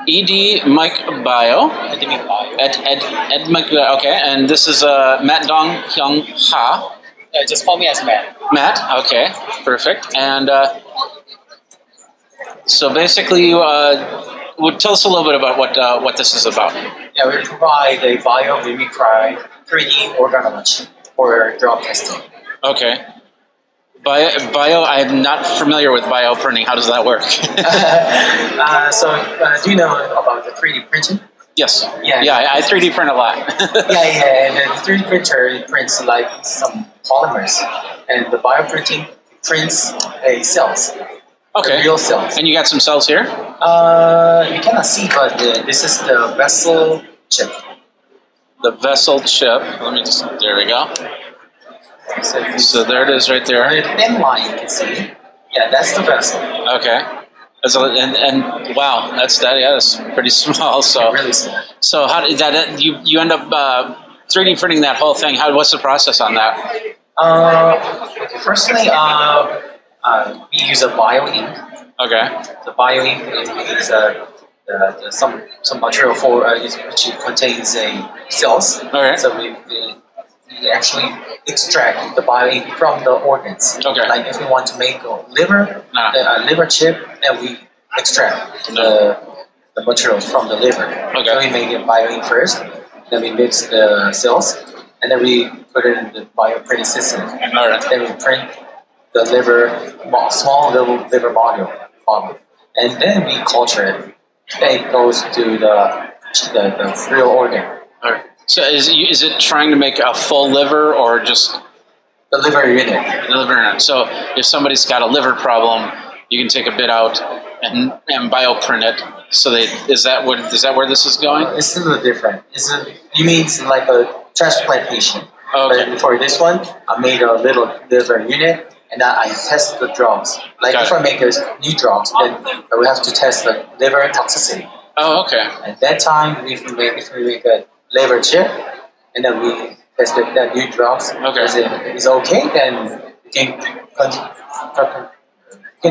EDMicBio. EDMicBio. Okay, and this is Matt Dong Hyung Ha. Just call me as Matt. Matt. Okay, perfect. And so basically, you would tell us a little bit about what this is about. Yeah, we provide a biomimicry 3D organ chip for drug testing. Okay. Bio, I'm not familiar with bioprinting. How does that work? Do you know about the 3D printing? Yes. Yeah, I 3D print a lot. and the 3D printer prints like some polymers, and the bioprinting prints cells. Okay. Real cells. And you got some cells here? You cannot see, but this is the vessel chip. The vessel chip. Let me just. There we go. So there it is, right there. The thin line you can see. Yeah, that's the vessel. Okay. And wow, that's pretty small. So really small. So how did that? You end up 3D printing that whole thing? What's the process on that? Firstly, we use a bio ink. Okay. The bio ink is some material for which contains cells. Okay. So we actually extract the bio ink from the organs. Okay. Like if we want to make a liver chip, then we extract the materials from the liver. Okay. So we make a bio ink first, then we mix the cells, and then we put it in the bioprinting system. All right. Then we print the small little liver model, and then we culture it. Then it goes to the real organ. All right. So is it trying to make a full liver or just the liver unit? The liver unit. So if somebody's got a liver problem, you can take a bit out and bioprint it. So is that where this is going? It's a little different. You mean like a transplantation? Okay. But for this one, I made a little liver unit, and I test the drugs. Like if I make new drugs, then we have to test the liver toxicity. Oh, okay. At that time, if we make a liver chip, and then we test the new drugs, is okay, then we can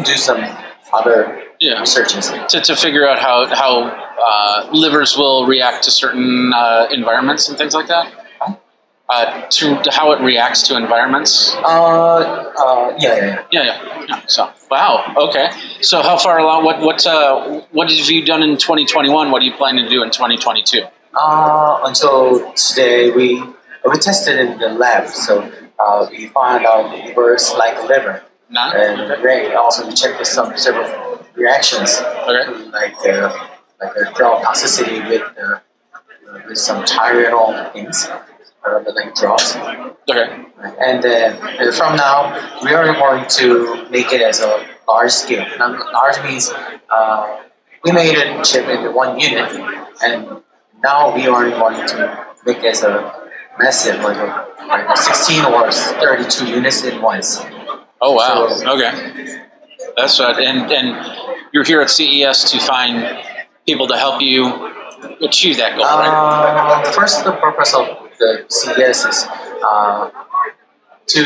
do some other researches to figure out how livers will react to certain environments and things like that. To how it reacts to environments. Yeah. So wow. Okay. So how far along? What have you done in 2021? What are you planning to do in 2022? Until today, we tested in the lab, so we found out it works like liver. And also we checked several reactions, like a drug toxicity with some Tylenol things, like drugs. Okay. And from now, we are going to make it as a large scale. Now, large means we made a chip in one unit, and now we are going to make it as a massive, like a 16 or 32 units in once. Oh wow! So, okay, that's right. And you're here at CES to find people to help you achieve that goal, right? First, the purpose of the CES is to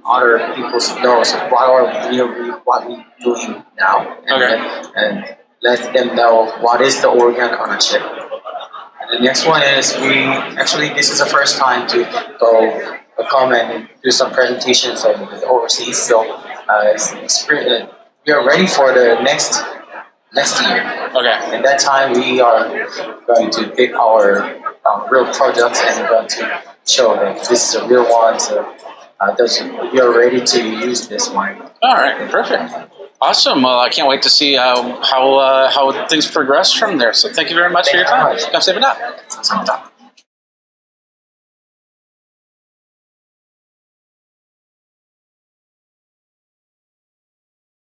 other people know what we're doing now, and let them know what is the organ on a chip. And the next one is this is the first time to come and do some presentations overseas. So we are ready for the next year. Okay. And that time we are going to pick our real products and we're going to show that this is a real one. So we are ready to use this one. All right. Perfect. Awesome. Well, I can't wait to see how things progress from there. So thank you very much for your time. 감사합니다.